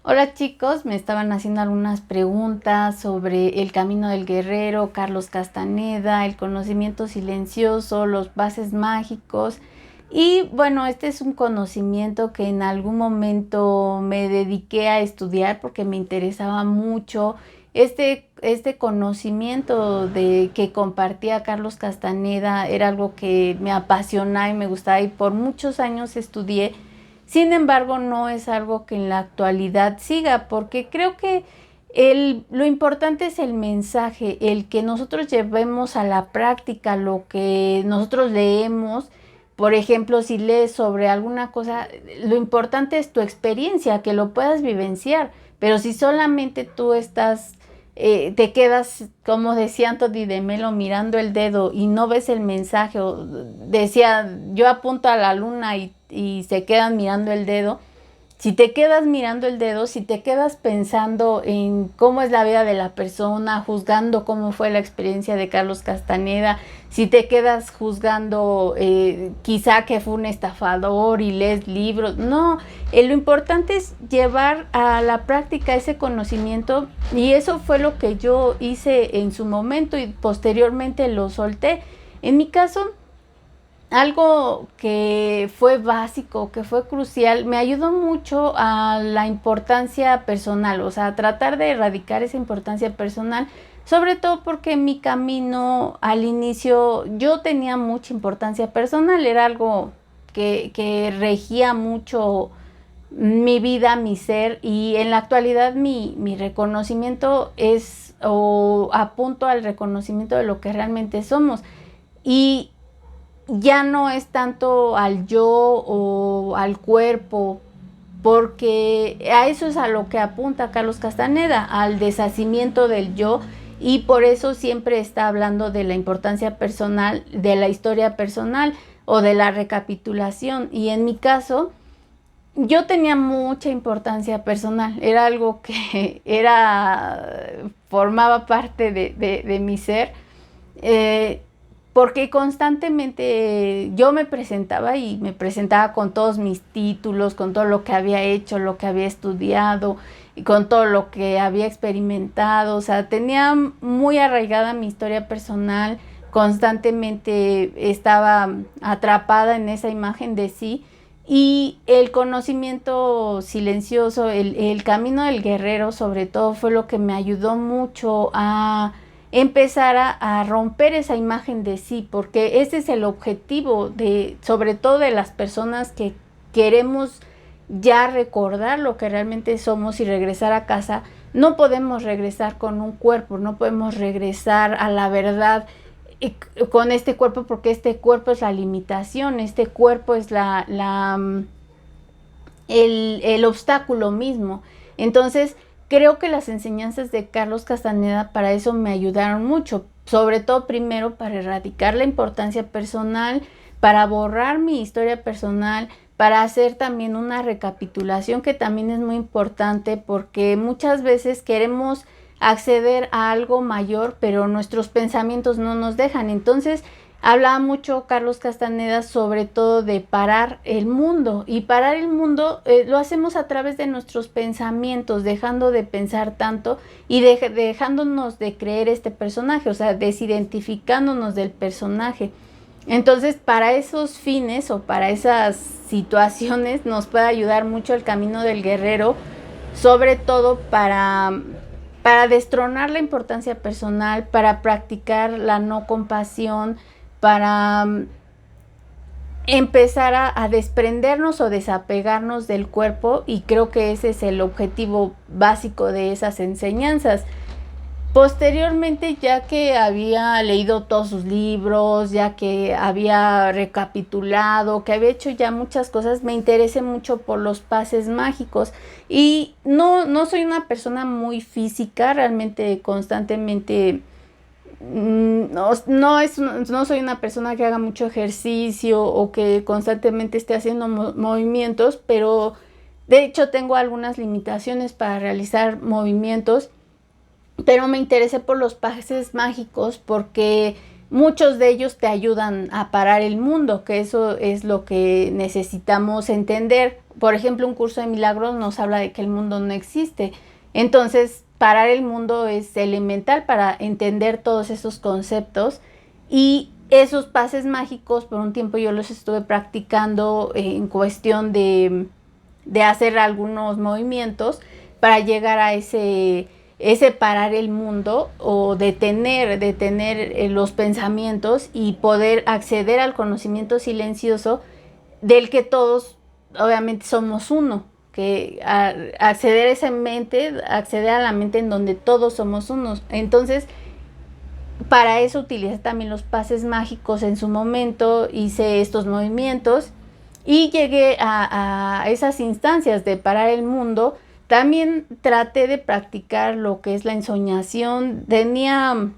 Hola chicos, me estaban haciendo algunas preguntas sobre el camino del guerrero, Carlos Castaneda, el conocimiento silencioso, los pases mágicos. Y bueno, este es un conocimiento que en algún momento me dediqué a estudiar porque me interesaba mucho. Este conocimiento de que compartía Carlos Castaneda era algo que me apasionaba y me gustaba y por muchos años estudié. Sin embargo, no es algo que en la actualidad siga, porque creo que lo importante es el mensaje, el que nosotros llevemos a la práctica lo que nosotros leemos. Por ejemplo, si lees sobre alguna cosa, lo importante es tu experiencia, que lo puedas vivenciar. Pero si solamente tú te quedas, como decía Anthony de Melo, mirando el dedo y no ves el mensaje, o decía, yo apunto a la luna y se quedan mirando el dedo. Si te quedas mirando el dedo, si te quedas pensando en cómo es la vida de la persona, juzgando cómo fue la experiencia de Carlos Castaneda, si te quedas juzgando quizá que fue un estafador y lees libros, no, lo importante es llevar a la práctica ese conocimiento y eso fue lo que yo hice en su momento y posteriormente lo solté. En mi caso, algo que fue básico, que fue crucial, me ayudó mucho a la importancia personal, o sea, a tratar de erradicar esa importancia personal, sobre todo porque en mi camino al inicio yo tenía mucha importancia personal, era algo que regía mucho mi vida, mi ser, y en la actualidad mi reconocimiento es, o apunto al reconocimiento de lo que realmente somos. Y ya no es tanto al yo o al cuerpo, porque a eso es a lo que apunta Carlos Castaneda, al deshacimiento del yo, y por eso siempre está hablando de la importancia personal, de la historia personal o de la recapitulación. Y en mi caso, yo tenía mucha importancia personal, era algo que formaba parte de mi ser. Eh, Porque constantemente yo me presentaba y me presentaba con todos mis títulos, con todo lo que había hecho, lo que había estudiado y con todo lo que había experimentado. O sea, tenía muy arraigada mi historia personal, constantemente estaba atrapada en esa imagen de sí. Y el conocimiento silencioso, el camino del guerrero sobre todo fue lo que me ayudó mucho a empezar a romper esa imagen de sí, porque ese es el objetivo de, sobre todo de las personas que queremos ya recordar lo que realmente somos y regresar a casa. No podemos regresar con un cuerpo, no podemos regresar a la verdad con este cuerpo, porque este cuerpo es la limitación, este cuerpo es el obstáculo mismo. Entonces, creo que las enseñanzas de Carlos Castaneda para eso me ayudaron mucho, sobre todo primero para erradicar la importancia personal, para borrar mi historia personal, para hacer también una recapitulación que también es muy importante porque muchas veces queremos acceder a algo mayor, pero nuestros pensamientos no nos dejan. Entonces, hablaba mucho Carlos Castaneda sobre todo de parar el mundo, y parar el mundo lo hacemos a través de nuestros pensamientos, dejando de pensar tanto y dejándonos de creer este personaje, o sea, desidentificándonos del personaje. Entonces, para esos fines o para esas situaciones nos puede ayudar mucho el camino del guerrero, sobre todo para destronar la importancia personal, para practicar la no compasión, para empezar a desprendernos o desapegarnos del cuerpo, y creo que ese es el objetivo básico de esas enseñanzas. Posteriormente, ya que había leído todos sus libros, ya que había recapitulado, que había hecho ya muchas cosas, me interesé mucho por los pases mágicos. Y no soy una persona muy física, realmente constantemente no soy una persona que haga mucho ejercicio o que constantemente esté haciendo movimientos, pero de hecho tengo algunas limitaciones para realizar movimientos, pero me interesé por los pases mágicos porque muchos de ellos te ayudan a parar el mundo, que eso es lo que necesitamos entender. Por ejemplo, un curso de milagros nos habla de que el mundo no existe. Entonces, parar el mundo es elemental para entender todos esos conceptos, y esos pases mágicos por un tiempo yo los estuve practicando en cuestión de hacer algunos movimientos para llegar a ese parar el mundo o detener los pensamientos y poder acceder al conocimiento silencioso del que todos obviamente somos uno, que acceder a esa mente, acceder a la mente en donde todos somos unos. Entonces, para eso utilicé también los pases mágicos en su momento, hice estos movimientos y llegué a esas instancias de parar el mundo. También traté de practicar lo que es la ensoñación. Tenía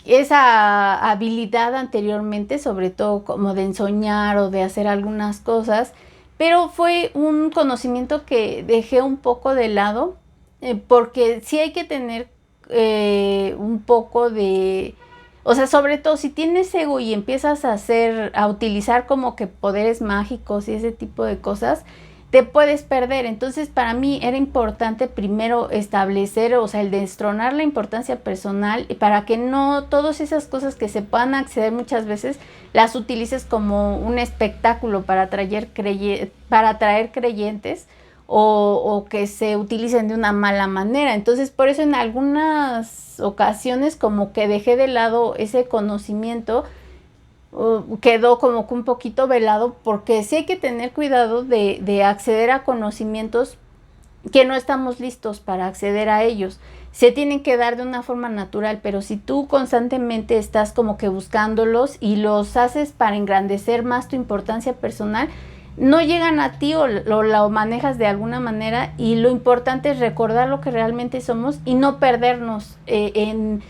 esa habilidad anteriormente, sobre todo como de ensoñar o de hacer algunas cosas, pero fue un conocimiento que dejé un poco de lado, porque sí hay que tener un poco de, o sea, sobre todo si tienes ego y empiezas a utilizar como que poderes mágicos y ese tipo de cosas, te puedes perder. Entonces, para mí era importante primero establecer, o sea, el destronar la importancia personal, para que no todas esas cosas que se puedan acceder muchas veces las utilices como un espectáculo para atraer creyentes, o que se utilicen de una mala manera. Entonces, por eso en algunas ocasiones como que dejé de lado ese conocimiento, quedó como que un poquito velado, porque sí hay que tener cuidado de acceder a conocimientos que no estamos listos para acceder a ellos. Se tienen que dar de una forma natural, pero si tú constantemente estás como que buscándolos y los haces para engrandecer más tu importancia personal, no llegan a ti, o lo manejas de alguna manera, y lo importante es recordar lo que realmente somos y no perdernos en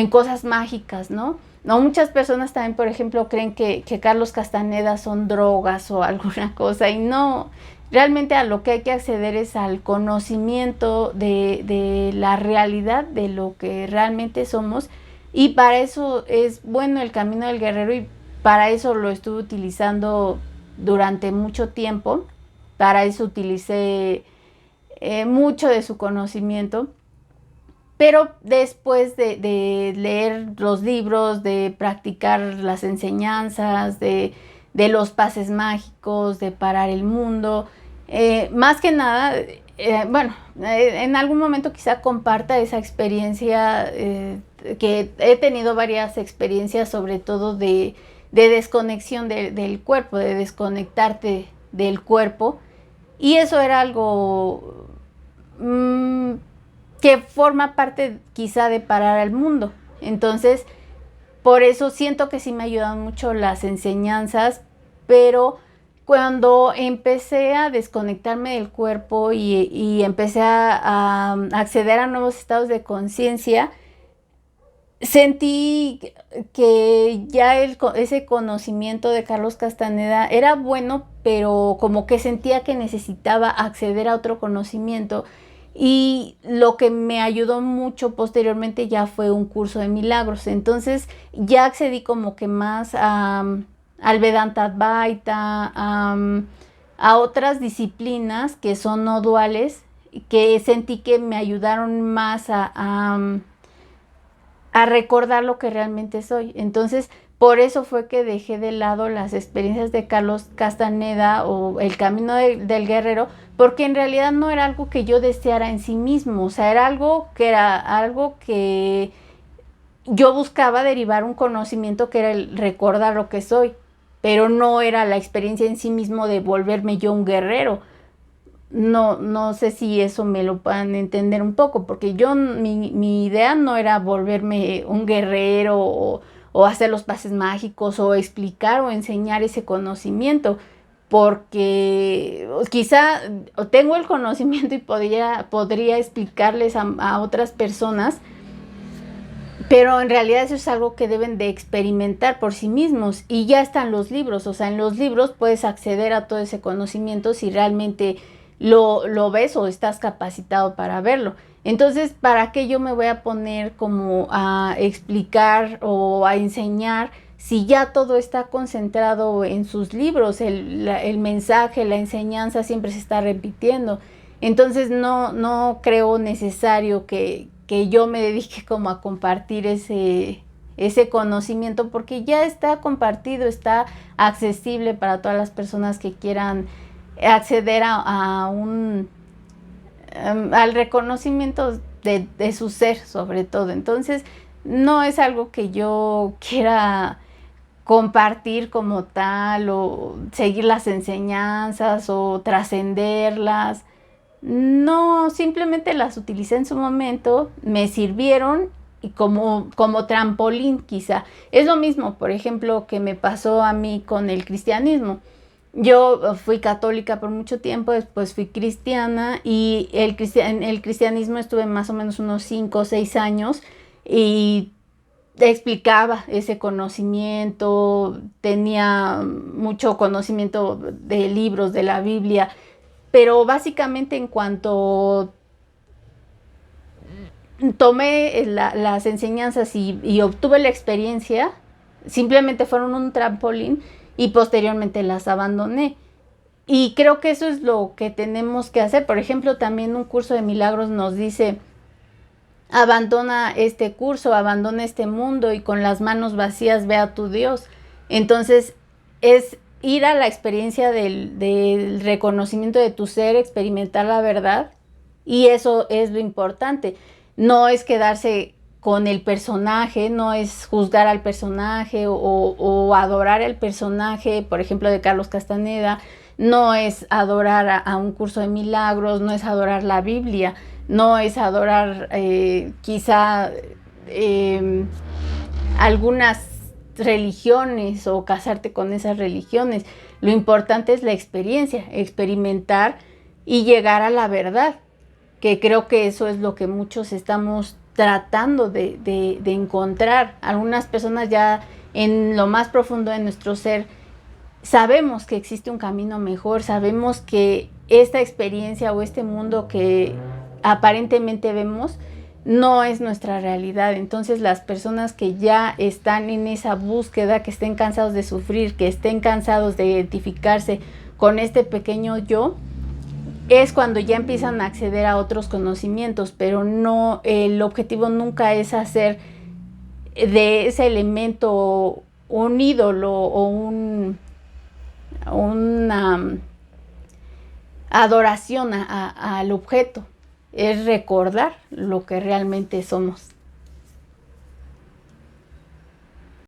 cosas mágicas, ¿no? No, muchas personas también, por ejemplo, creen que Carlos Castaneda son drogas o alguna cosa, y no, realmente a lo que hay que acceder es al conocimiento de la realidad, de lo que realmente somos, y para eso es bueno el camino del guerrero, y para eso lo estuve utilizando durante mucho tiempo. Para eso utilicé mucho de su conocimiento. Pero después de leer los libros, de practicar las enseñanzas, de los pases mágicos, de parar el mundo, más que nada, bueno, en algún momento quizá comparta esa experiencia, que he tenido varias experiencias, sobre todo de desconexión del cuerpo, de desconectarte del cuerpo. Y eso era algo que forma parte quizá de parar al mundo. Entonces, por eso siento que sí me ayudan mucho las enseñanzas, pero cuando empecé a desconectarme del cuerpo y empecé a acceder a nuevos estados de conciencia, sentí que ya ese conocimiento de Carlos Castaneda era bueno, pero como que sentía que necesitaba acceder a otro conocimiento. Y lo que me ayudó mucho posteriormente ya fue un curso de milagros. Entonces ya accedí como que más al Vedanta Advaita, a otras disciplinas que son no duales, que sentí que me ayudaron más a recordar lo que realmente soy. Entonces, por eso fue que dejé de lado las experiencias de Carlos Castaneda o el camino del guerrero, porque en realidad no era algo que yo deseara en sí mismo. O sea, era algo que yo buscaba derivar un conocimiento, que era el recordar lo que soy, pero no era la experiencia en sí mismo de volverme yo un guerrero. No sé si eso me lo puedan entender un poco, porque mi idea no era volverme un guerrero, o hacer los pases mágicos, o explicar o enseñar ese conocimiento, porque quizá tengo el conocimiento y podría explicarles a otras personas, pero en realidad eso es algo que deben de experimentar por sí mismos, y ya están los libros. O sea, en los libros puedes acceder a todo ese conocimiento si realmente lo ves o estás capacitado para verlo. Entonces, ¿para qué yo me voy a poner como a explicar o a enseñar si ya todo está concentrado en sus libros? El mensaje, la enseñanza siempre se está repitiendo. Entonces, no creo necesario que yo me dedique como a compartir ese conocimiento, porque ya está compartido, está accesible para todas las personas que quieran acceder al reconocimiento de su ser, sobre todo. Entonces, no es algo que yo quiera compartir como tal, o seguir las enseñanzas o trascenderlas. No, simplemente las utilicé en su momento, me sirvieron, y como trampolín quizá. Es lo mismo, por ejemplo, que me pasó a mí con el cristianismo. Yo fui católica por mucho tiempo, después fui cristiana, y el cristianismo estuve más o menos unos 5 o 6 años, y explicaba ese conocimiento, tenía mucho conocimiento de libros, de la Biblia, pero básicamente en cuanto tomé las enseñanzas y obtuve la experiencia, simplemente fueron un trampolín, y posteriormente las abandoné. Y creo que eso es lo que tenemos que hacer. Por ejemplo, también un curso de milagros nos dice: abandona este curso, abandona este mundo, y con las manos vacías ve a tu Dios. Entonces, es ir a la experiencia del reconocimiento de tu ser, experimentar la verdad, y eso es lo importante. No es quedarse con el personaje, no es juzgar al personaje o adorar al personaje, por ejemplo, de Carlos Castaneda. No es adorar a un curso de milagros, no es adorar la Biblia, no es adorar quizá algunas religiones o casarte con esas religiones. Lo importante es la experiencia, experimentar y llegar a la verdad, que creo que eso es lo que muchos estamos tratando de encontrar. Algunas personas ya en lo más profundo de nuestro ser sabemos que existe un camino mejor, sabemos que esta experiencia o este mundo que aparentemente vemos no es nuestra realidad. Entonces, las personas que ya están en esa búsqueda, que estén cansados de sufrir, que estén cansados de identificarse con este pequeño yo, es cuando ya empiezan a acceder a otros conocimientos, pero no, el objetivo nunca es hacer de ese elemento un ídolo o una adoración al objeto. Es recordar lo que realmente somos.